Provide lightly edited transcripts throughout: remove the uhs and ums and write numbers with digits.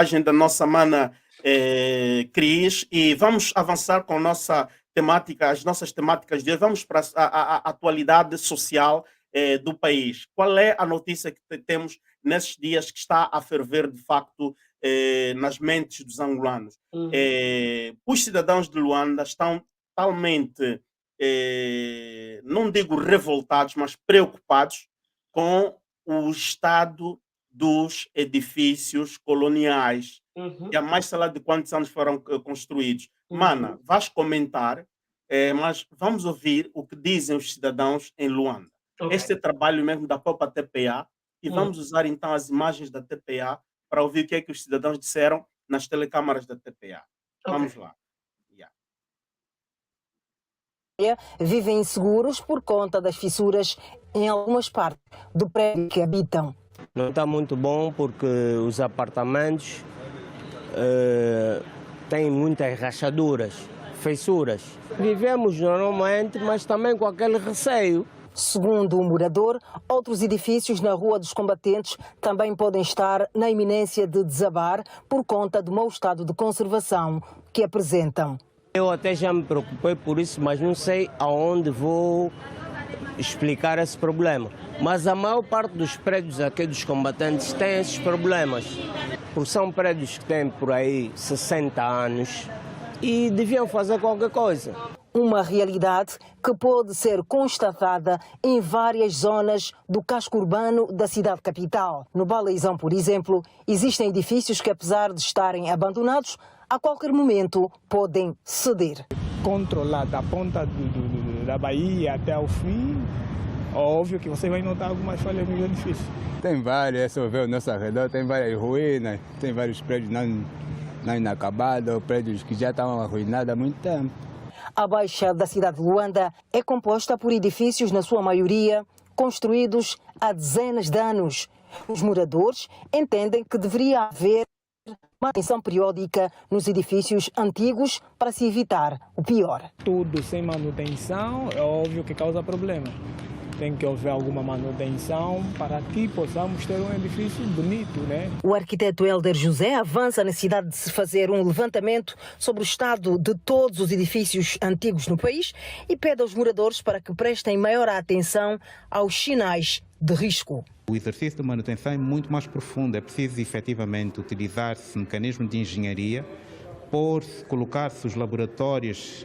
imagem da nossa mana Cris, e vamos avançar com a nossa temática, as nossas temáticas de hoje. Vamos para a atualidade social do país. Qual é a notícia que temos nesses dias que está a ferver de facto nas mentes dos angolanos? Uhum. Os cidadãos de Luanda estão totalmente, não digo revoltados, mas preocupados com o estado dos edifícios coloniais. E Uhum. há mais sei lá de quantos anos foram construídos. Mana, Uhum. vais comentar, mas vamos ouvir o que dizem os cidadãos em Luanda. Ok. Este é trabalho mesmo da própria TPA e Hum. vamos usar então as imagens da TPA para ouvir o que é que os cidadãos disseram nas telecâmaras da TPA. Ok. Vamos lá. Yeah. Vivem inseguros por conta das fissuras em algumas partes do prédio que habitam. Não está muito bom porque os apartamentos têm muitas rachaduras, fissuras. Vivemos normalmente, mas também com aquele receio. Segundo o morador, outros edifícios na Rua dos Combatentes também podem estar na iminência de desabar por conta do mau estado de conservação que apresentam. Eu até já me preocupei por isso, mas não sei aonde vou explicar esse problema. Mas a maior parte dos prédios aqui dos combatentes tem esses problemas. Porque são prédios que têm por aí 60 anos e deviam fazer qualquer coisa. Uma realidade que pode ser constatada em várias zonas do casco urbano da cidade capital. No Baleizão, por exemplo, existem edifícios que, apesar de estarem abandonados, a qualquer momento podem ceder. Controlar da ponta da Bahia até ao fim, óbvio que você vai notar algumas falhas nos edifícios. Tem várias, é só ver ao nosso redor, tem várias ruínas, tem vários prédios não inacabados, prédios que já estão arruinados há muito tempo. A Baixa da cidade de Luanda é composta por edifícios, na sua maioria, construídos há dezenas de anos. Os moradores entendem que deveria haver manutenção periódica nos edifícios antigos para se evitar o pior. Tudo sem manutenção é óbvio que causa problema. Tem que haver alguma manutenção para que possamos ter um edifício bonito, né? O arquiteto Hélder José avança a necessidade de se fazer um levantamento sobre o estado de todos os edifícios antigos no país e pede aos moradores para que prestem maior atenção aos sinais de risco. O exercício de manutenção é muito mais profundo, é preciso efetivamente utilizar-se mecanismos de engenharia, colocar-se os laboratórios,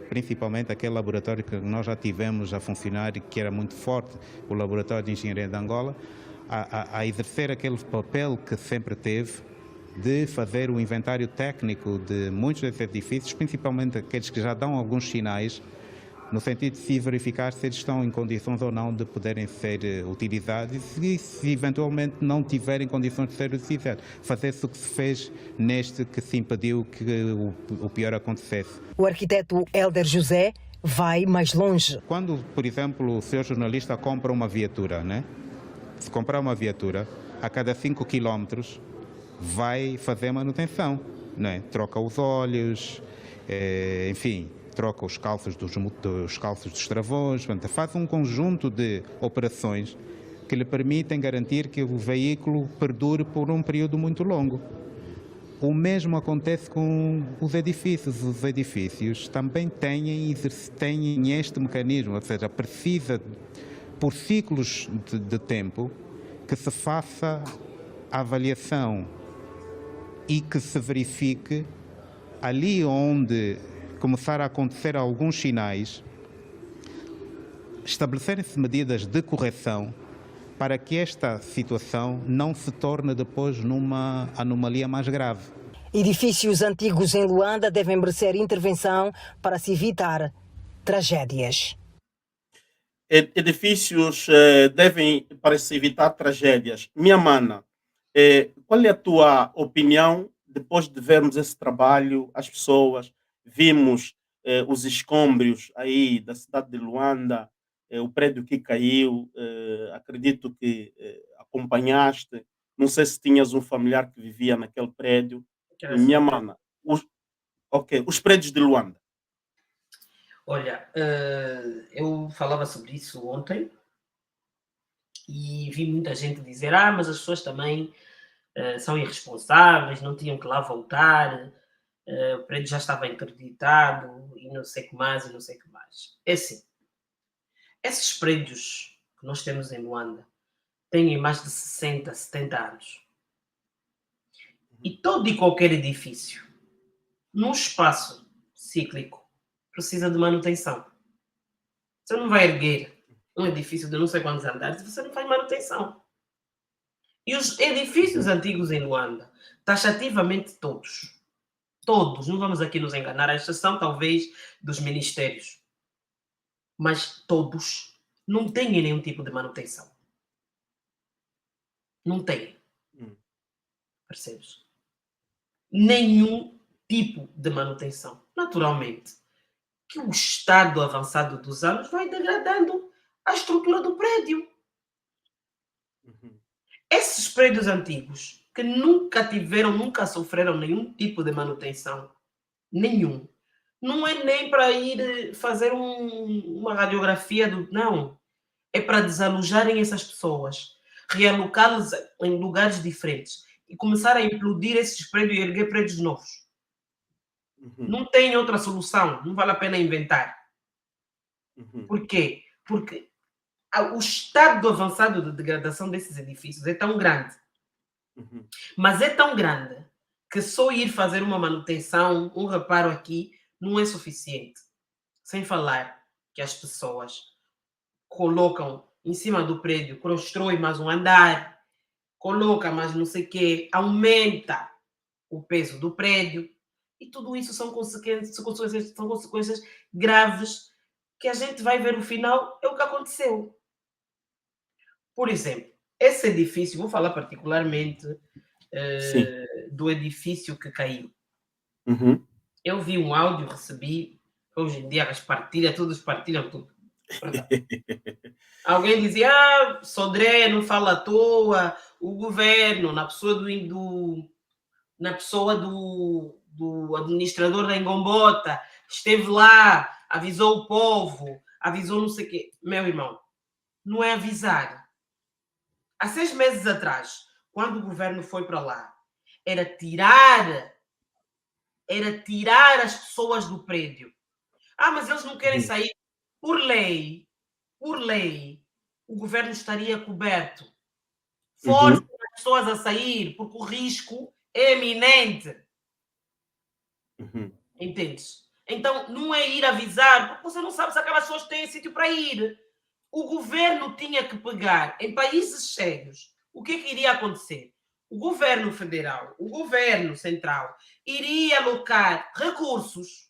principalmente aquele laboratório que nós já tivemos a funcionar e que era muito forte, o Laboratório de Engenharia de Angola, a exercer aquele papel que sempre teve de fazer o inventário técnico de muitos desses edifícios, principalmente aqueles que já dão alguns sinais, no sentido de se verificar se eles estão em condições ou não de poderem ser utilizados e se eventualmente não tiverem condições de ser utilizados, fazer-se o que se fez neste que se impediu que o pior acontecesse. O arquiteto Hélder José vai mais longe. Quando, por exemplo, o senhor jornalista compra uma viatura, né? Se comprar uma viatura, a cada 5 quilómetros vai fazer manutenção, né? Troca os óleos, enfim, troca os calços dos travões, portanto, faz um conjunto de operações que lhe permitem garantir que o veículo perdure por um período muito longo. O mesmo acontece com os edifícios. Os edifícios também têm este mecanismo, ou seja, precisa, por ciclos de tempo, que se faça a avaliação e que se verifique ali onde começar a acontecer alguns sinais, estabelecerem-se medidas de correção para que esta situação não se torne depois numa anomalia mais grave. Edifícios antigos em Luanda devem merecer intervenção para se evitar tragédias. Edifícios devem, para se evitar tragédias. Minha mana, qual é a tua opinião depois de vermos esse trabalho, as pessoas, vimos os escombros aí da cidade de Luanda, o prédio que caiu, acredito que acompanhaste, não sei se tinhas um familiar que vivia naquele prédio. Minha mana, os prédios de Luanda. Olha, eu falava sobre isso ontem e vi muita gente dizer: mas as pessoas também são irresponsáveis, não tinham que lá voltar, o prédio já estava interditado e não sei o que mais, e não sei o que mais. É assim, esses prédios que nós temos em Luanda têm mais de 60, 70 anos. E todo e qualquer edifício, num espaço cíclico, precisa de manutenção. Você não vai erguer um edifício de não sei quantos andares se você não faz manutenção. E os edifícios antigos em Luanda, taxativamente todos, não vamos aqui nos enganar, à exceção talvez dos ministérios, mas todos não têm nenhum tipo de manutenção. Não têm. Percebes? Nenhum tipo de manutenção. Naturalmente, que o estado avançado dos anos vai degradando a estrutura do prédio. Esses prédios antigos, que nunca sofreram nenhum tipo de manutenção, nenhum, não é nem para ir fazer uma radiografia não. É para desalojarem essas pessoas, realocá-los em lugares diferentes e começar a implodir esses prédios e erguer prédios novos. Não tem outra solução, não vale a pena inventar. Por quê? Porque o estado avançado de degradação desses edifícios é tão grande, mas é tão grande que só ir fazer uma manutenção, um reparo aqui, não é suficiente. Sem falar que as pessoas colocam em cima do prédio, constrói mais um andar, coloca mais não sei o quê, aumenta o peso do prédio, e tudo isso são consequências graves que a gente vai ver no final, é o que aconteceu. Por exemplo, esse edifício, vou falar particularmente do edifício que caiu. Eu vi um áudio, recebi, hoje em dia todos partilham tudo. Alguém dizia, Sodré não fala à toa, o governo, na pessoa do administrador da Engombota, esteve lá, avisou o povo, avisou não sei o quê. Meu irmão, não é avisar. Há 6 meses atrás, quando o governo foi para lá, era tirar as pessoas do prédio. Mas eles não querem sair. Por lei, o governo estaria coberto. Força as pessoas a sair, porque o risco é eminente. Entendes? Então, não é ir avisar, porque você não sabe se aquelas pessoas têm sítio para ir. O governo tinha que pegar, em países sérios, o que iria acontecer? O governo federal, o governo central, iria alocar recursos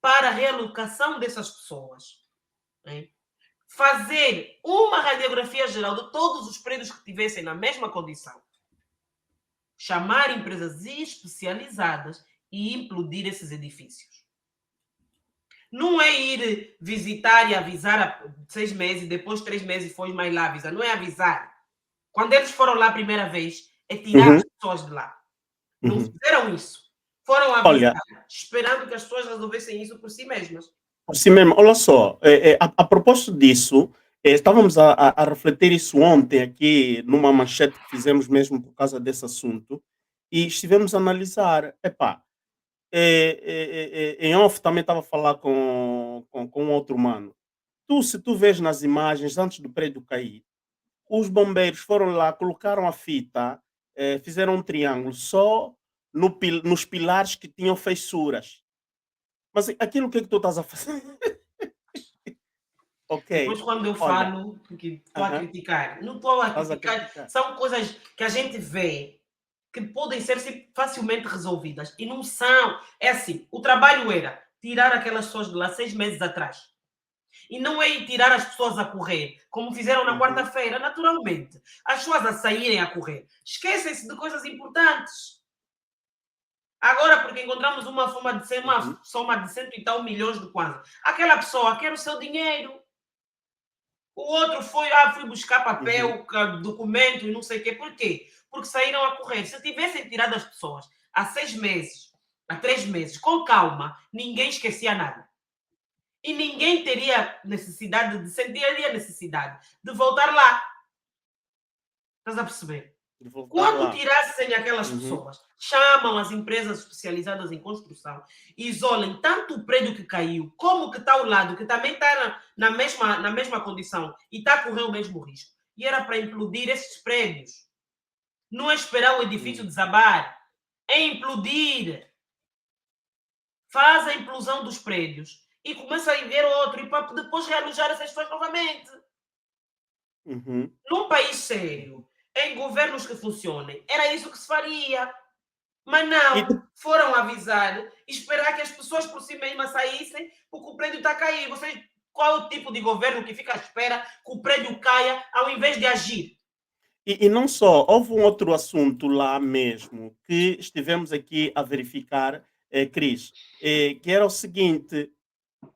para a realocação dessas pessoas. Né? Fazer uma radiografia geral de todos os prédios que estivessem na mesma condição. Chamar empresas especializadas e implodir esses edifícios. Não é ir visitar e avisar 6 meses, depois 3 meses foi mais lá avisar. Não é avisar. Quando eles foram lá a primeira vez, é tirar as pessoas de lá. Não fizeram isso. Foram avisar, esperando que as pessoas resolvessem isso por si mesmas. Por si mesmo. Olha só, a propósito disso, estávamos a refletir isso ontem aqui numa manchete que fizemos mesmo por causa desse assunto e estivemos a analisar, em off também estava a falar com outro mano. Se tu vês nas imagens antes do prédio cair, os bombeiros foram lá, colocaram a fita, fizeram um triângulo só nos pilares que tinham fissuras. Mas aquilo que tu estás a fazer? Ok. Depois quando eu falo, porque estou a criticar, não estou a criticar, são coisas que a gente vê que podem ser facilmente resolvidas e não são. É assim, o trabalho era tirar aquelas pessoas de lá 6 meses atrás. E não é ir tirar as pessoas a correr, como fizeram na quarta-feira, naturalmente. As pessoas a saírem a correr. Esquecem-se de coisas importantes. Agora, porque encontramos uma soma de 100 e tal milhões de kwanza. Aquela pessoa quer o seu dinheiro. O outro foi buscar papel, documento e não sei o quê. Por quê? Porque saíram a correr. Se tivessem tirado as pessoas há 6 meses, há 3 meses, com calma, ninguém esquecia nada. E ninguém teria necessidade de voltar lá. Estás a perceber? De voltar Quando lá. tirassem aquelas Uhum. pessoas, chamam as empresas especializadas em construção, isolem tanto o prédio que caiu, como o que está ao lado, que também está na mesma condição e está a correr o mesmo risco. E era para implodir esses prédios. Não é esperar o edifício desabar, é implodir. Faz a implosão dos prédios e começa a erguer outro e para depois realojar essas pessoas novamente. Uhum. Num país sério, em governos que funcionem, era isso que se faria. Mas não, foram avisar e esperar que as pessoas por si mesmas saíssem porque o prédio está a cair. Vocês, qual é o tipo de governo que fica à espera que o prédio caia ao invés de agir? E não só, houve um outro assunto lá mesmo que estivemos aqui a verificar, Cris, que era o seguinte: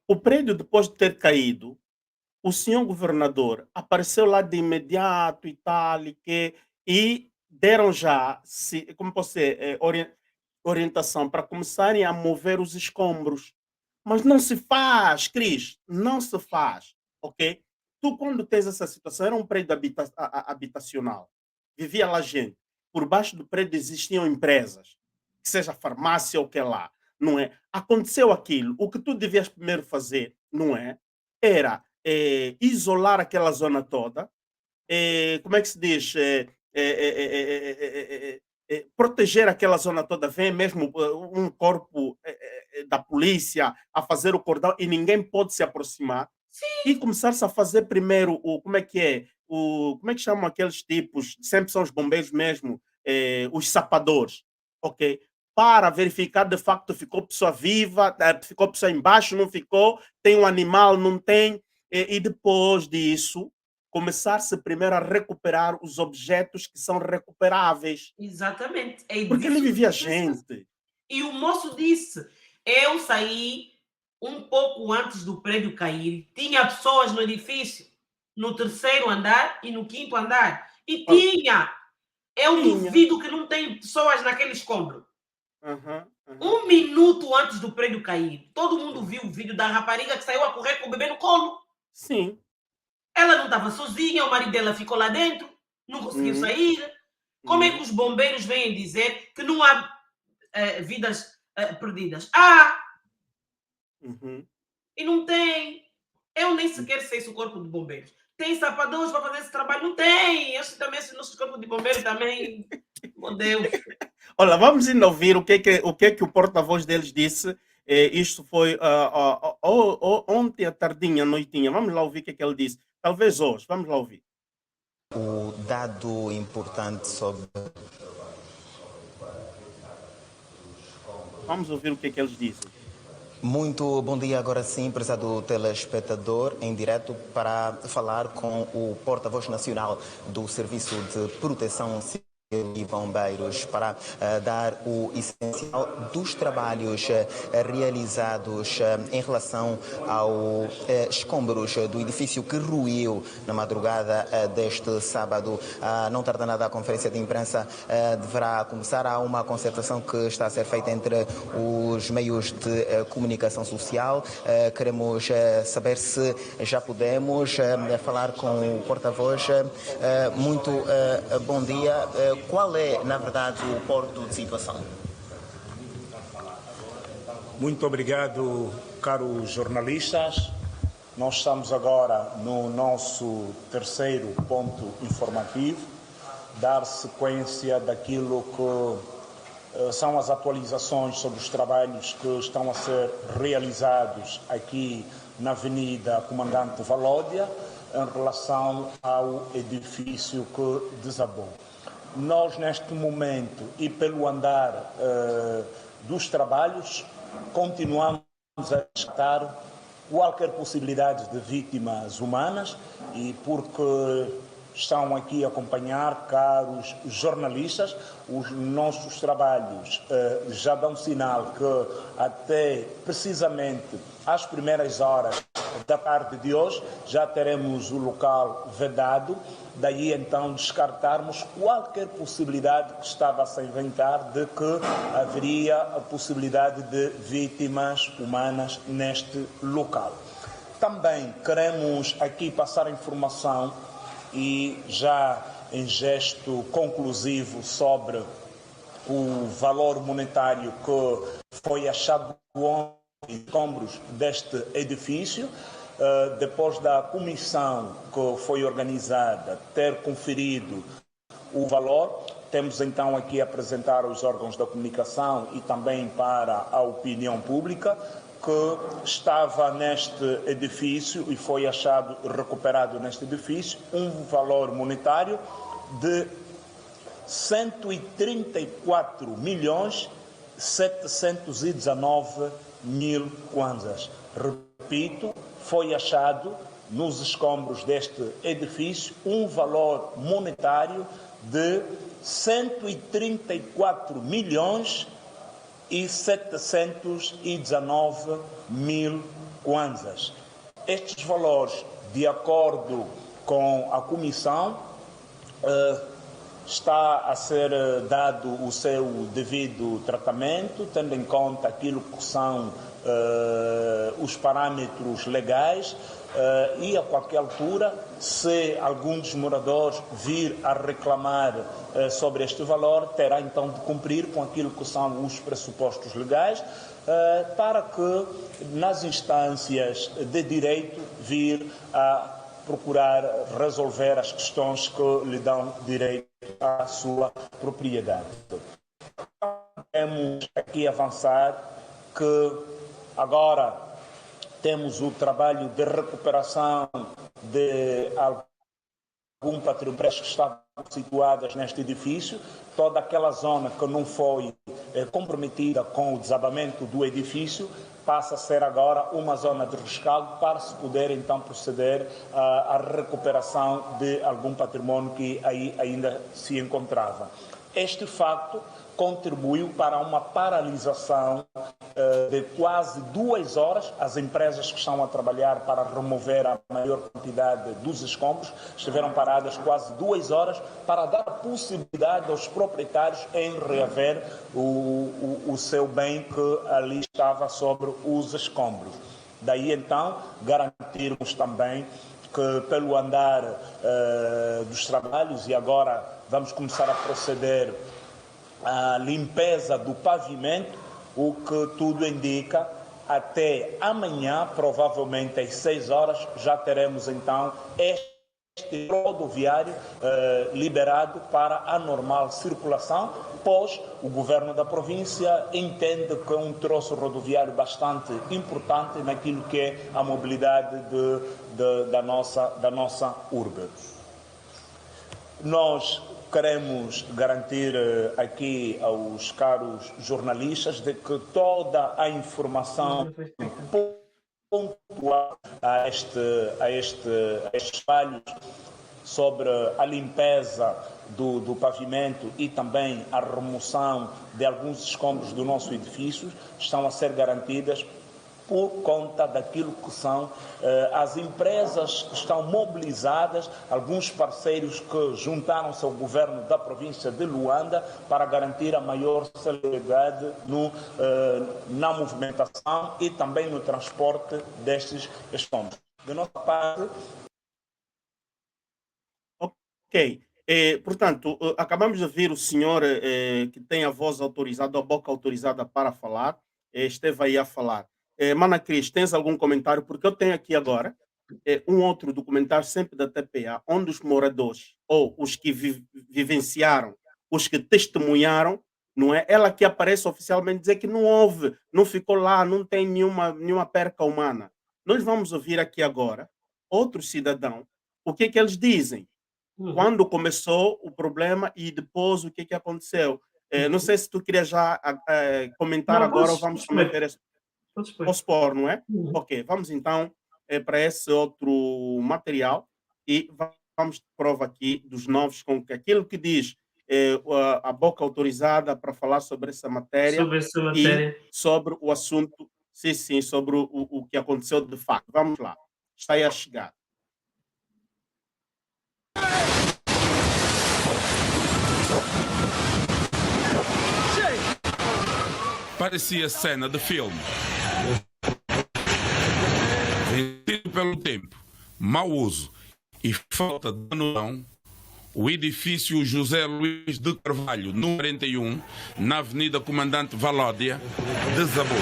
o prédio, depois de ter caído, o senhor governador apareceu lá de imediato e tal, e deram já, como posso dizer, orientação para começarem a mover os escombros. Mas não se faz, Cris, não se faz, ok? Tu, quando tens essa situação, era um prédio habitacional, vivia lá gente. Por baixo do prédio existiam empresas, que seja farmácia ou que lá, não é? Aconteceu aquilo. O que tu devias primeiro fazer, não é? Era isolar aquela zona toda, como é que se diz? Proteger aquela zona toda, vem mesmo um corpo da polícia a fazer o cordão e ninguém pode se aproximar. E começar-se a fazer primeiro como é que é? Como é que chamam aqueles tipos? Sempre são os bombeiros mesmo, os sapadores, ok? Para verificar de facto ficou pessoa viva, ficou pessoa embaixo, não ficou, tem um animal, não tem, e depois disso começar-se primeiro a recuperar os objetos que são recuperáveis. Exatamente. É Porque ali disso que vivia precisa. gente. E o moço disse: eu saí um pouco antes do prédio cair, tinha pessoas no edifício, no terceiro andar e no quinto andar. E Olha, tinha. Eu tinha. duvido que não tem pessoas naquele escombro. Aham, aham. Um minuto antes do prédio cair, todo mundo viu o vídeo da rapariga que saiu a correr com o bebê no colo. Sim. Ela não estava sozinha, o marido dela ficou lá dentro, não conseguiu Uhum. sair. Como é que Uhum. os bombeiros vêm dizer que não há vidas perdidas? Há, Uhum. e não tem. Eu nem sequer sei se o corpo de bombeiros tem sapadores para fazer esse trabalho. Não tem. Eu sei também se o nosso corpo de bombeiros também. Meu Deus. Olha, vamos ainda ouvir o que o porta-voz deles disse. Isto foi ontem à tardinha, à noitinha. Vamos lá ouvir o que ele disse. Talvez hoje. Vamos lá ouvir. O dado importante sobre Vamos ouvir o que eles dizem. Muito bom dia, agora sim, prezado telespectador, em direto para falar com o porta-voz nacional do Serviço de Proteção Civil e Bombeiros para dar o essencial dos trabalhos realizados em relação aos escombros do edifício que ruiu na madrugada deste sábado. Não tarda nada a conferência de imprensa deverá começar. Há uma concertação que está a ser feita entre os meios de comunicação social. Queremos saber se já podemos falar com o porta-voz. Muito bom dia. Qual é, na verdade, o ponto de situação? Muito obrigado, caros jornalistas. Nós estamos agora no nosso terceiro ponto informativo, dar sequência daquilo que são as atualizações sobre os trabalhos que estão a ser realizados aqui na Avenida Comandante Valódia em relação ao edifício que desabou. Nós, neste momento, e pelo andar dos trabalhos, continuamos a descartar qualquer possibilidade de vítimas humanas e porque estão aqui a acompanhar, caros jornalistas, os nossos trabalhos já dão sinal que até precisamente às primeiras horas da tarde de hoje já teremos o local vedado, daí então descartarmos qualquer possibilidade que estava a se inventar de que haveria a possibilidade de vítimas humanas neste local. Também queremos aqui passar a informação e já em gesto conclusivo sobre o valor monetário que foi achado ontem em escombros deste edifício. Depois da comissão que foi organizada ter conferido o valor, temos então aqui a apresentar aos órgãos da comunicação e também para a opinião pública que estava neste edifício e foi achado recuperado neste edifício um valor monetário de 134.719.000 kwanzas. Repito, foi achado nos escombros deste edifício um valor monetário de 134.719.000 kwanzas. Estes valores, de acordo com a comissão, está a ser dado o seu devido tratamento, tendo em conta aquilo que são os parâmetros legais, e a qualquer altura, se algum dos moradores vir a reclamar sobre este valor, terá então de cumprir com aquilo que são os pressupostos legais, para que nas instâncias de direito vir a procurar resolver as questões que lhe dão direito à sua propriedade. Temos aqui avançar que agora temos o trabalho de recuperação de algum patrimônio que estavam situadas neste edifício, toda aquela zona que não foi comprometida com o desabamento do edifício passa a ser agora uma zona de rescaldo para se poder então proceder à recuperação de algum patrimônio que aí ainda se encontrava. Este facto contribuiu para uma paralisação de quase 2 horas. As empresas que estão a trabalhar para remover a maior quantidade dos escombros estiveram paradas quase 2 horas para dar a possibilidade aos proprietários em reaver o seu bem que ali estava sobre os escombros. Daí então garantirmos também que pelo andar dos trabalhos, e agora vamos começar a proceder à limpeza do pavimento, o que tudo indica, até amanhã, provavelmente às 6 horas, já teremos então este rodoviário liberado para a normal circulação, pois o governo da província entende que é um troço rodoviário bastante importante naquilo que é a mobilidade da nossa urbe. Nós queremos garantir aqui aos caros jornalistas de que toda a informação pontual a estes falhos sobre a limpeza do pavimento e também a remoção de alguns escombros do nosso edifício estão a ser garantidas por conta daquilo que são as empresas que estão mobilizadas, alguns parceiros que juntaram-se ao governo da província de Luanda para garantir a maior celeridade na movimentação e também no transporte destes escombros. De nossa parte... Ok. Portanto, acabamos de ouvir o senhor que tem a voz autorizada, a boca autorizada para falar, esteve aí a falar. Mana Cris, tens algum comentário? Porque eu tenho aqui agora um outro documentário sempre da TPA, onde os moradores, ou os que vivenciaram, os que testemunharam, não é? Ela que aparece oficialmente dizer que não houve, não ficou lá, não tem nenhuma perca humana. Nós vamos ouvir aqui agora outro cidadão, o que eles dizem, quando começou o problema e depois o que aconteceu. Não sei se tu queria já comentar agora ou vamos comentar isso. Posso pôr, não é? Ok, vamos então para esse outro material e vamos prova aqui dos novos com que aquilo que diz a boca autorizada para falar sobre essa matéria, e sobre o assunto, sim, sobre o que aconteceu de fato. Vamos lá, está aí a chegar. Parecia cena de filme. Vencido pelo tempo, mau uso e falta de noção, O edifício José Luís de Carvalho, número 41, na Avenida Comandante Valódia, desabou.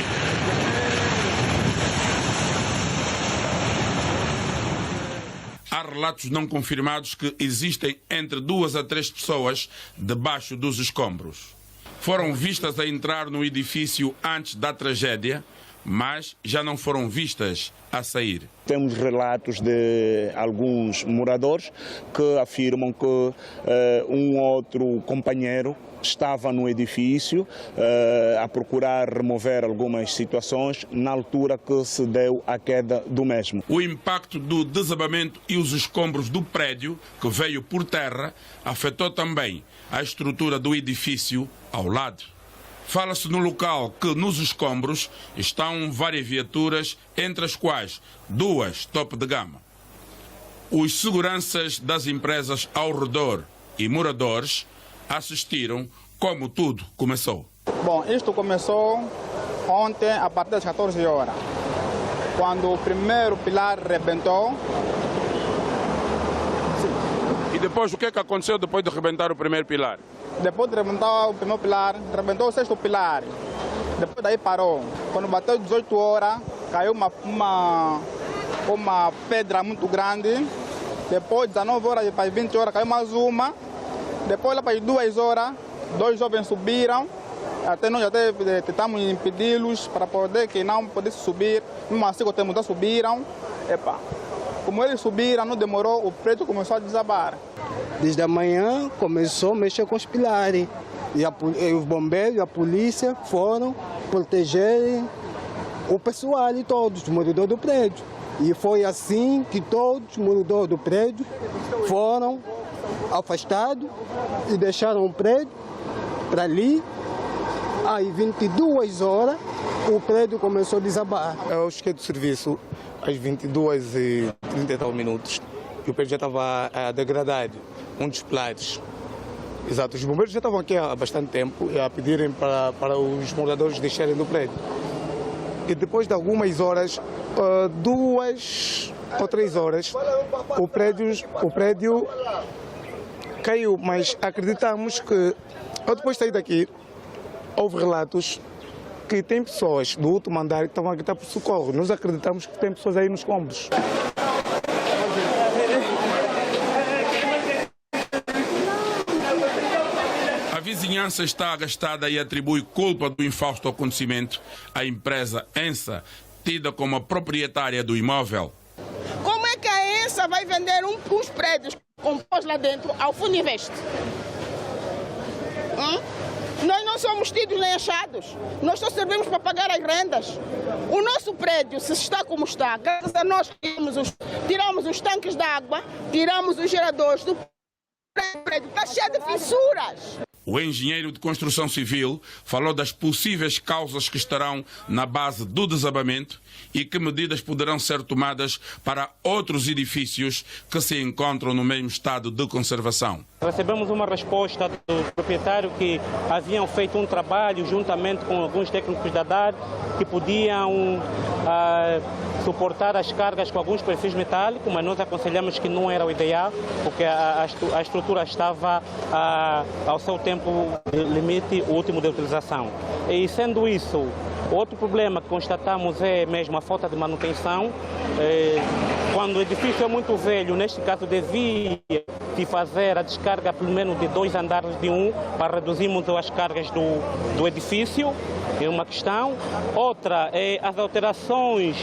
Há relatos não confirmados que existem entre 2 a 3 pessoas debaixo dos escombros. Foram vistas a entrar no edifício antes da tragédia, mas já não foram vistas a sair. Temos relatos de alguns moradores que afirmam que um outro companheiro estava no edifício a procurar remover algumas situações na altura que se deu a queda do mesmo. O impacto do desabamento e os escombros do prédio, que veio por terra, afetou também a estrutura do edifício ao lado. Fala-se no local que nos escombros estão várias viaturas, entre as quais 2 top de gama. Os seguranças das empresas ao redor e moradores assistiram como tudo começou. Bom, isto começou ontem a partir das 14 horas, quando o primeiro pilar rebentou. E depois o que é que aconteceu depois de rebentar o primeiro pilar? Depois de rebentar o primeiro pilar, rebentou o 6º pilar. Depois daí parou. Quando bateu 18 horas, caiu uma pedra muito grande. Depois, 19 horas para 20 horas, caiu mais uma. Depois, lá para 2 horas, 2 jovens subiram. Até nós até tentamos impedi-los para poder que não pudessem subir. Mesmo assim, quando subiram. Como eles subiram, não demorou, o prédio começou a desabar. Desde a manhã começou a mexer com os pilares. E os bombeiros e a polícia foram proteger o pessoal e todos os moradores do prédio. E foi assim que todos os moradores do prédio foram afastados e deixaram o prédio para ali. Aí, 22 horas, o prédio começou a desabar. Eu cheguei do serviço às 22h30 e o prédio já estava a degradar, um dos pilares. Exato, os bombeiros já estavam aqui há bastante tempo a pedirem para os moradores deixarem do prédio. E depois de algumas horas, 2 ou 3 horas, o prédio caiu, mas acreditamos que, eu depois de sair daqui, houve relatos que tem pessoas do último andar que estavam a gritar por socorro. Nós acreditamos que tem pessoas aí nos escombros. A vizinhança está agastada e atribui culpa do infausto acontecimento à empresa ENSA, tida como a proprietária do imóvel. Como é que a ENSA vai vender uns prédios com pós lá dentro ao Funinvest? Nós não somos tidos nem achados. Nós só servimos para pagar as rendas. O nosso prédio, se está como está, graças a nós tiramos os tanques de água, tiramos os geradores do prédio. Está cheio de fissuras. O engenheiro de construção civil falou das possíveis causas que estarão na base do desabamento e que medidas poderão ser tomadas para outros edifícios que se encontram no mesmo estado de conservação. Recebemos uma resposta do proprietário que haviam feito um trabalho juntamente com alguns técnicos da DAR que podiam suportar as cargas com alguns perfis metálicos, mas nós aconselhamos que não era o ideal, porque a estrutura estava ao seu tempo limite último de utilização. E sendo isso, outro problema que constatamos é mesmo a falta de manutenção. Quando o edifício é muito velho, neste caso devia de fazer a descarga pelo menos de 2 andares de um para reduzirmos as cargas do edifício. É uma questão. Outra é as alterações,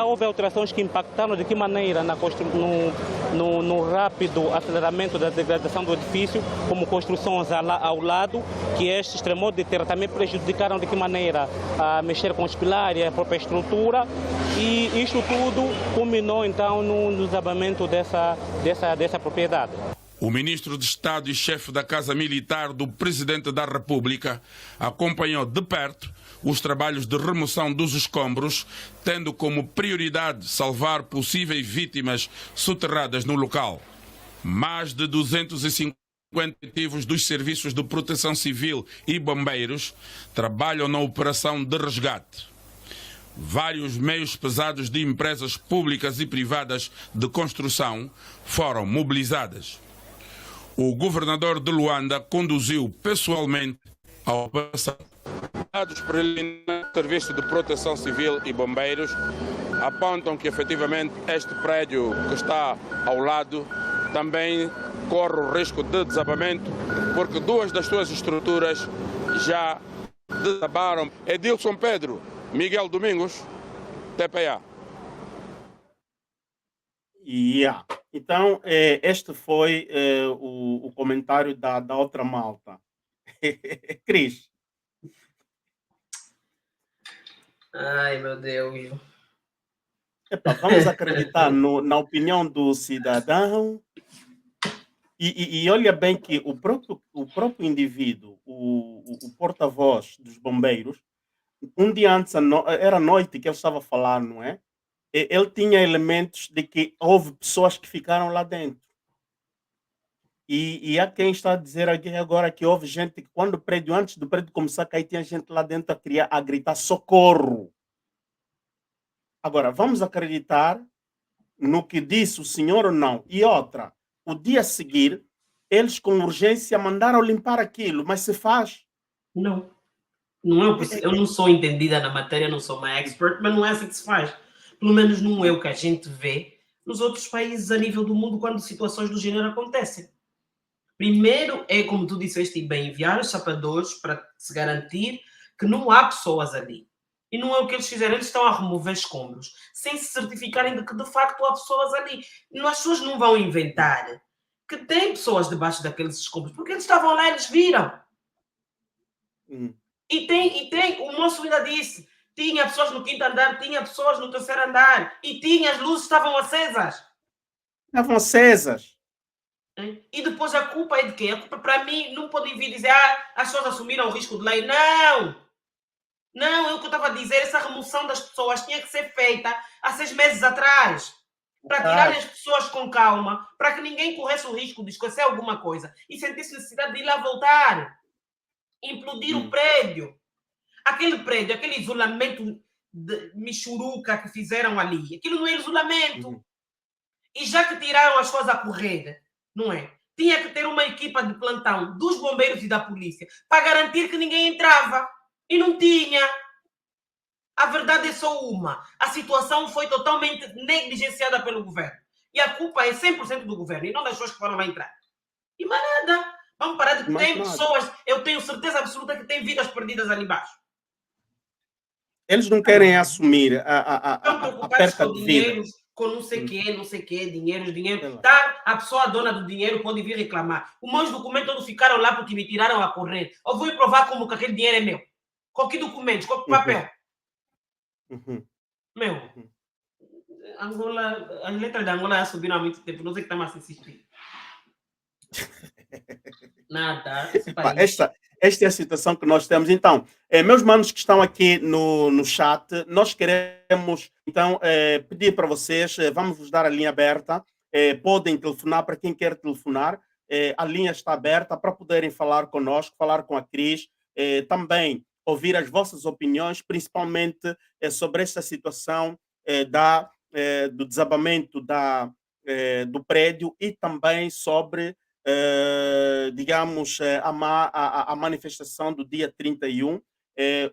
houve alterações que impactaram de que maneira no rápido aceleramento da degradação do edifício, como construções ao lado, que estes tremores de terra também prejudicaram de que maneira a mexer com os pilares, a própria estrutura, e isto tudo culminou então no desabamento dessa propriedade. O ministro de Estado e chefe da Casa Militar do Presidente da República acompanhou de perto os trabalhos de remoção dos escombros, tendo como prioridade salvar possíveis vítimas soterradas no local. Mais de 250 ativos dos serviços de proteção civil e bombeiros trabalham na operação de resgate. Vários meios pesados de empresas públicas e privadas de construção foram mobilizadas. O governador de Luanda conduziu pessoalmente a operação. Dados preliminares do Serviço de Proteção Civil e Bombeiros apontam que efetivamente este prédio que está ao lado também corre o risco de desabamento, porque duas das suas estruturas já desabaram. Edilson Pedro, Miguel Domingos, TPA. Yeah. Então, este foi o comentário da outra malta. Cris. Ai, meu Deus. Epa, vamos acreditar na opinião do cidadão. E olha bem que o próprio indivíduo, o porta-voz dos bombeiros, um dia antes, era noite que ele estava a falar, não é? Ele tinha elementos de que houve pessoas que ficaram lá dentro. E há quem está a dizer aqui agora que houve gente que antes do prédio começar a cair, tinha gente lá dentro a gritar socorro. Agora, vamos acreditar no que disse o senhor ou não? E outra, o dia a seguir, eles com urgência mandaram limpar aquilo, mas se faz? Não. Eu não sou entendida na matéria, não sou uma expert, mas não é assim que se faz. Pelo menos não é o que a gente vê nos outros países a nível do mundo quando situações do gênero acontecem. Primeiro é, como tu disseste bem, enviar os sapadores para se garantir que não há pessoas ali. E não é o que eles fizeram, eles estão a remover escombros, sem se certificarem de que de facto há pessoas ali. As pessoas não vão inventar que tem pessoas debaixo daqueles escombros, porque eles estavam lá, eles viram. E tem, o moço ainda disse, tinha pessoas no quinto andar, tinha pessoas no terceiro andar, e as luzes estavam acesas. Estavam acesas. E depois a culpa é de quem? A culpa para mim não pode vir dizer as pessoas assumiram o risco de lei. Não! Não, é o que eu estava a dizer, essa remoção das pessoas tinha que ser feita há 6 meses atrás. Para tirarem as pessoas com calma, para que ninguém corresse o risco de esquecer alguma coisa e sentisse necessidade de ir lá voltar. Implodir o prédio. Aquele prédio, aquele isolamento de michuruca que fizeram ali, aquilo não é isolamento. E já que tiraram as coisas a correr, não é? Tinha que ter uma equipa de plantão dos bombeiros e da polícia para garantir que ninguém entrava. E não tinha. A verdade é só uma. A situação foi totalmente negligenciada pelo governo. E a culpa é 100% do governo e não das pessoas que foram lá entrar. E mais nada. Vamos parar de que tem pessoas, eu tenho certeza absoluta que tem vidas perdidas ali embaixo. Eles não querem assumir a perca de vida. Com não sei quê, dinheiro. Tá, a pessoa, a dona do dinheiro, pode vir reclamar. Os meus documentos todos ficaram lá porque me tiraram a correr. Eu vou provar como que aquele dinheiro é meu. Qualquer documento, qualquer papel. Meu, Angola, as letras da Angola já subiram há muito tempo. Não sei o que está mais assistindo. Nada. Esta é a situação que nós temos. Então, meus manos que estão aqui no chat, nós queremos então pedir para vocês, vamos vos dar a linha aberta, podem telefonar para quem quer telefonar, a linha está aberta para poderem falar conosco, falar com a Cris, também ouvir as vossas opiniões, principalmente sobre esta situação do desabamento do prédio e também sobre digamos, a manifestação do dia 31.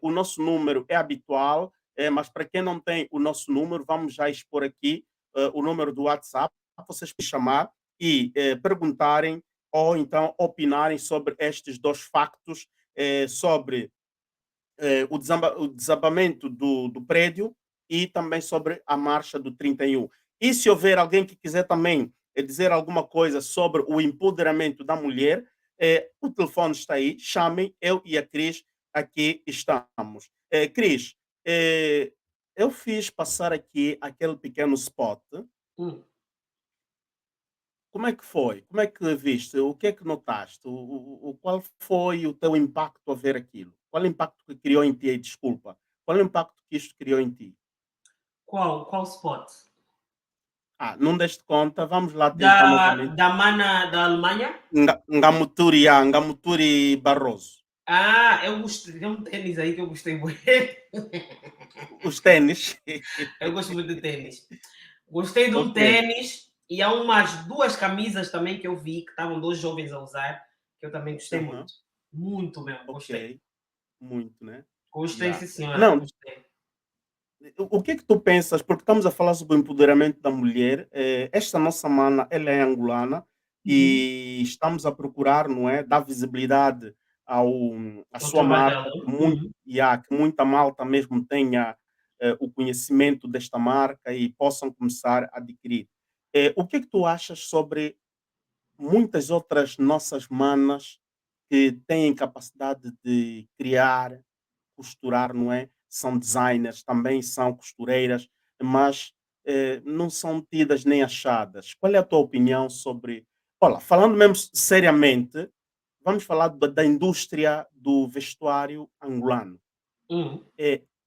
O nosso número é habitual, mas para quem não tem o nosso número, vamos já expor aqui o número do WhatsApp, para vocês chamar e perguntarem ou então opinarem sobre estes dois factos, sobre o desabamento do prédio e também sobre a marcha do 31. E se houver alguém que quiser também dizer alguma coisa sobre o empoderamento da mulher, o telefone está aí, chamem, eu e a Cris aqui estamos. Cris, eu fiz passar aqui aquele pequeno spot. Como é que foi? Como é que viste? O que é que notaste? Qual foi o teu impacto a ver aquilo? Qual é o impacto que criou em ti? Desculpa. Qual é o impacto que isto criou em ti? Qual spot? Não deste conta, vamos lá tentar novamente. Da mana da Alemanha? Ngamuturi Barroso. Eu gostei. Tem um tênis aí que eu gostei muito. Os tênis? Eu gosto muito de tênis. Gostei de um tênis E há umas 2 camisas também que eu vi, que estavam 2 jovens a usar, que eu também gostei muito. Muito mesmo, gostei. Ok, muito, né? Gostei, Yeah. sim senhora, Não, gostei. o que é que tu pensas? Porque estamos a falar sobre o empoderamento da mulher. Esta nossa mana, ela é angolana Uhum. e estamos a procurar, não é, dar visibilidade à O sua trabalho dela. marca, Uhum. que muita malta mesmo tenha o conhecimento desta marca e possam começar a adquirir. O que é que tu achas sobre muitas outras nossas manas que têm capacidade de criar, costurar, não é? São designers, também são costureiras, mas não são tidas nem achadas. Qual é a tua opinião sobre. Olha, falando mesmo seriamente, vamos falar da indústria do vestuário angolano. Uhum.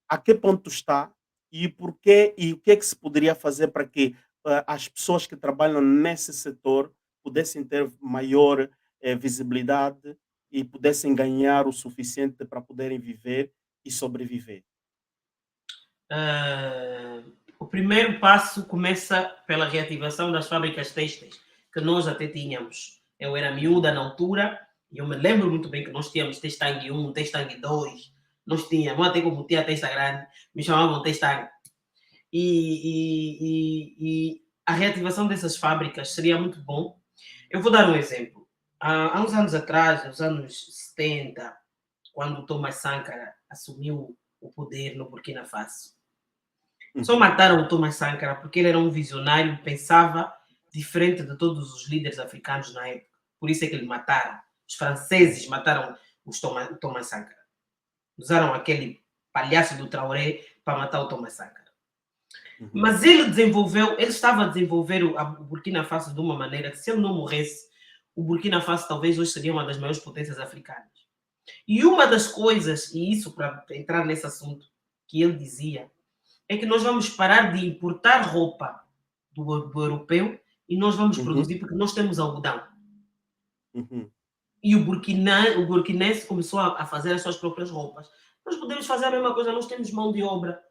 A que ponto está e porquê e o que é que se poderia fazer para que as pessoas que trabalham nesse setor pudessem ter maior visibilidade e pudessem ganhar o suficiente para poderem viver e sobreviver? O primeiro passo começa pela reativação das fábricas têxteis, que nós até tínhamos. Eu era miúda na altura e eu me lembro muito bem que nós tínhamos Testang 1, Testang 2, nós tínhamos, até como tinha testa grande, me chamavam Testang. E a reativação dessas fábricas seria muito bom. Eu vou dar um exemplo. Há uns anos atrás, nos anos 70, quando o Thomas Sankara assumiu o poder no Burkina Faso, só mataram o Thomas Sankara porque ele era um visionário, pensava diferente de todos os líderes africanos na época. Por isso é que ele mataram. Os franceses mataram o Thomas Sankara. Usaram aquele palhaço do Traoré para matar o Thomas Sankara. Mas ele estava a desenvolver o Burkina Faso de uma maneira que, se ele não morresse, o Burkina Faso talvez hoje seria uma das maiores potências africanas. E uma das coisas, e isso para entrar nesse assunto, que ele dizia, é que nós vamos parar de importar roupa do europeu e nós vamos produzir, porque nós temos algodão. E o burkinense começou a fazer as suas próprias roupas. Nós podemos fazer a mesma coisa, nós temos mão de obra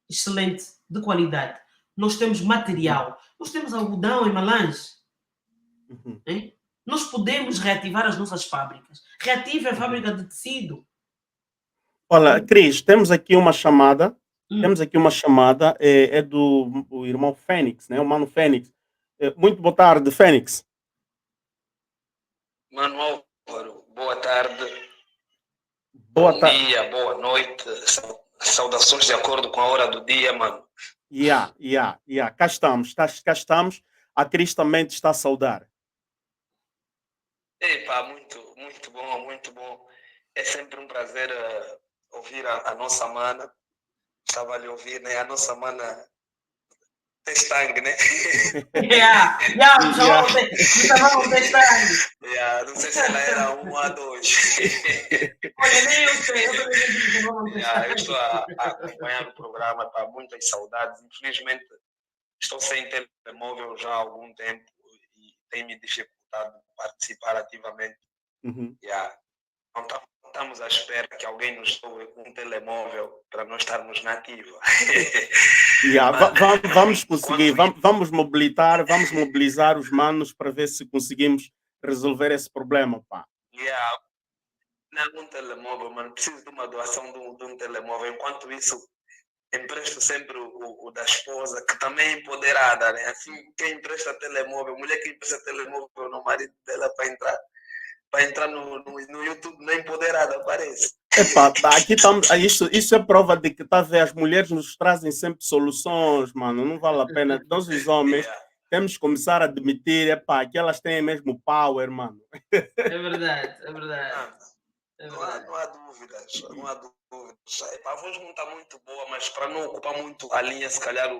excelente, de qualidade. Nós temos material, nós temos algodão em Malange. Nós podemos reativar as nossas fábricas. Reative a fábrica de tecido. Olha, Cris, temos aqui uma chamada. Temos aqui uma chamada, é do o irmão Fênix, né? O mano Fênix. Muito boa tarde, Fênix. Mano Álvaro, boa tarde. Boa Bom dia, boa noite. Saudações de acordo com a hora do dia, mano. Cá estamos, cá estamos. A Cris também te está a saudar. Epá, muito bom, muito bom. É sempre um prazer ouvir a nossa mana. Estava a lhe ouvir, né? A nossa mana Testang, né? Não sei se ela era 1 ou 2. Olha, nem eu sei. Eu estou a acompanhar o programa, tá? Muitas saudades. Infelizmente, estou sem telemóvel já há algum tempo e tem me dificultado participar ativamente. Não estamos à espera que alguém nos doe um telemóvel para nós estarmos na ativa. Vamos conseguir, vamos mobilizar os manos para ver se conseguimos resolver esse problema, pá. Não, um telemóvel, mano. Preciso de uma doação de um telemóvel. Enquanto isso, empresto sempre o da esposa, que também é empoderada, né? Assim, quem empresta telemóvel, mulher que empresta telemóvel no marido dela para entrar no YouTube, não é empoderada, parece. Epá, aqui estamos, isso é prova de que as mulheres nos trazem sempre soluções, mano. Não vale a pena. Nós, os homens, temos que começar a admitir, que elas têm mesmo power, mano. É verdade, é verdade. Não há dúvidas, não há dúvidas. A voz não está muito boa, mas para não ocupar muito a linha, se calhar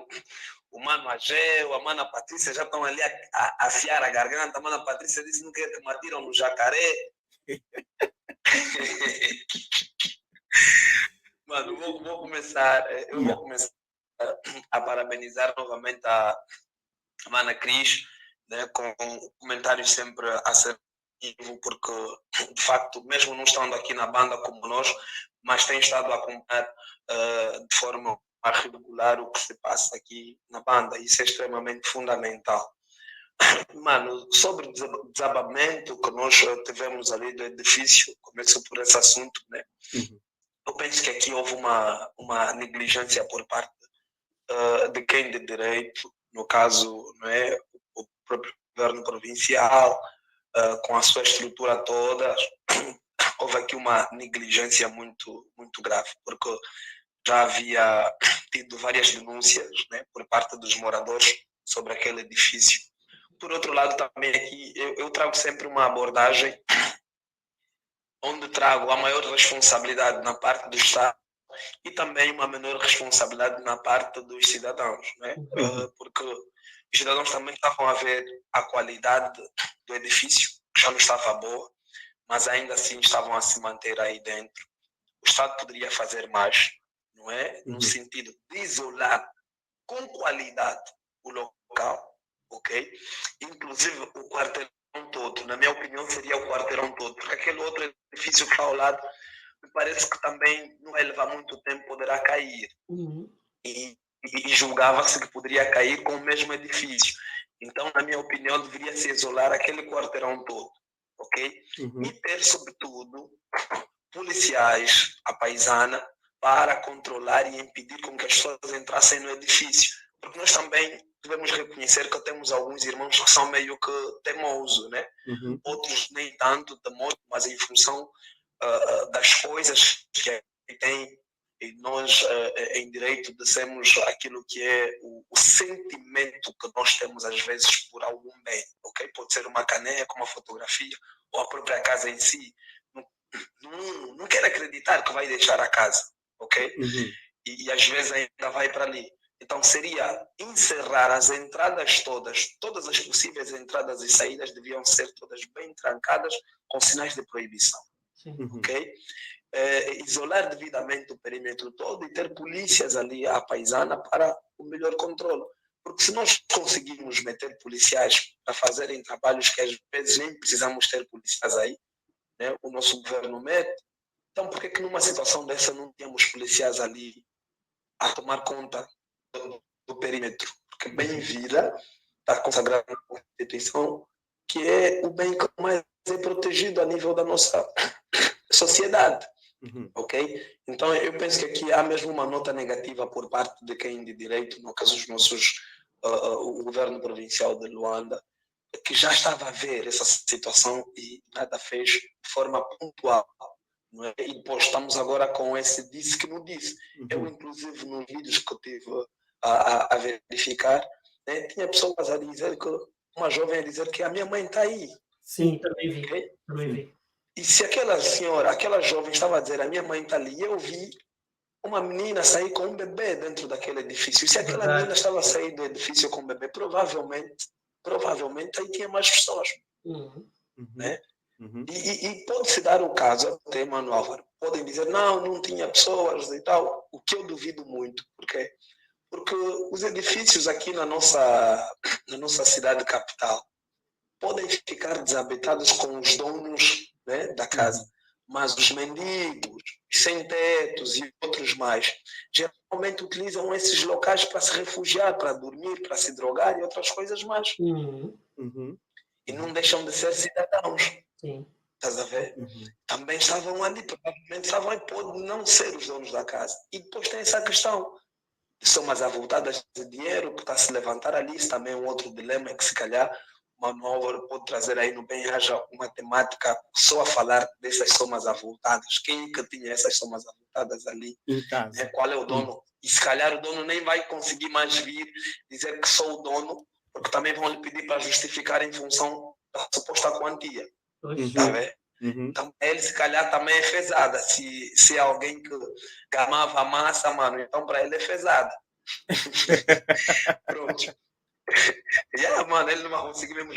o mano Ageu, a mana Patrícia já estão ali a afiar a garganta. A mana Patrícia disse não quer que me atiram no jacaré. Mano, vou começar a parabenizar novamente a mana Cris, né, com comentários sempre assertivos, porque de facto, mesmo não estando aqui na banda como nós, mas tem estado a acompanhar de forma regular o que se passa aqui na banda. Isso é extremamente fundamental. Mano, sobre o desabamento que nós tivemos ali do edifício, começo por esse assunto, né? Eu penso que aqui houve uma negligência por parte de quem de direito, no caso, não é, o próprio governo provincial, com a sua estrutura toda. Houve aqui uma negligência muito, muito grave, porque já havia tido várias denúncias, né, por parte dos moradores sobre aquele edifício. Por outro lado, também aqui eu trago sempre uma abordagem onde trago a maior responsabilidade na parte do Estado e também uma menor responsabilidade na parte dos cidadãos, né? Porque os cidadãos também estavam a ver a qualidade do edifício, que já não estava boa, mas ainda assim estavam a se manter aí dentro. O Estado poderia fazer mais, não é? No sentido de isolar com qualidade o local, ok? Inclusive o quarteirão todo, na minha opinião seria o quarteirão todo, porque aquele outro edifício que está ao lado, me parece que também não vai levar muito tempo, poderá cair. E julgava-se que poderia cair com o mesmo edifício. Então, na minha opinião, deveria se isolar aquele quarteirão todo, ok? E ter, sobretudo, policiais à paisana para controlar e impedir com que as pessoas entrassem no edifício. Porque nós também devemos reconhecer que temos alguns irmãos que são meio que teimosos, né? Outros nem tanto teimosos, mas em função das coisas que tem, e nós em direito dissemos aquilo que é o sentimento que nós temos às vezes por algum bem, ok? Pode ser uma caneca, uma fotografia ou a própria casa em si. Não quero acreditar que vai deixar a casa, ok? E às vezes ainda vai para ali. Então seria encerrar as entradas todas as possíveis entradas e saídas deviam ser todas bem trancadas com sinais de proibição, ok? Isolar devidamente o perímetro todo e ter polícias ali à paisana para o melhor controle. Porque se nós conseguirmos meter policiais para fazerem trabalhos que às vezes nem precisamos ter policiais aí, né? O nosso governo mete, então por que numa situação dessa não temos policiais ali a tomar conta do perímetro? Porque bem vida está consagrado na Constituição, que é o bem que mais é protegido a nível da nossa sociedade. Ok? Então eu penso que aqui há mesmo uma nota negativa por parte de quem de direito, no caso os nossos, o governo provincial de Luanda, que já estava a ver essa situação e nada fez de forma pontual. Não é? E depois estamos agora com esse disse que não disse. Eu, inclusive, nos vídeos que eu tive a verificar, né, tinha pessoas a dizer que, uma jovem a dizer que a minha mãe está aí. Sim, também vi. Okay? Também vi. E se aquela senhora, aquela jovem estava a dizer a minha mãe está ali, eu vi uma menina sair com um bebê dentro daquele edifício. E se aquela menina estava a sair do edifício com um bebê, provavelmente aí tinha mais pessoas. Né? E pode-se dar o caso, até, Mano Álvaro, podem dizer, não tinha pessoas e tal, o que eu duvido muito. Por quê? Porque os edifícios aqui na nossa cidade capital podem ficar desabitados com os donos, né, da casa, mas os mendigos, os sem-tetos e outros mais, geralmente utilizam esses locais para se refugiar, para dormir, para se drogar e outras coisas mais. E não deixam de ser cidadãos. Estás a ver? Também estavam ali, provavelmente estavam ali, pode não ser os donos da casa. E depois tem essa questão de somas avultadas de dinheiro que está a se levantar ali. Isso também é um outro dilema que se calhar uma nova pode trazer aí no Bem Haja uma temática só a falar dessas somas avultadas. Quem que tinha essas somas avultadas ali? Né? Qual é o dono? E se calhar o dono nem vai conseguir mais vir dizer que sou o dono, porque também vão lhe pedir para justificar em função da suposta quantia. Tá vendo? Então ele se calhar também é fezada. Se é alguém que amava a massa, mano, então para ele é fezada. Pronto. Mano, ele não vai conseguir mesmo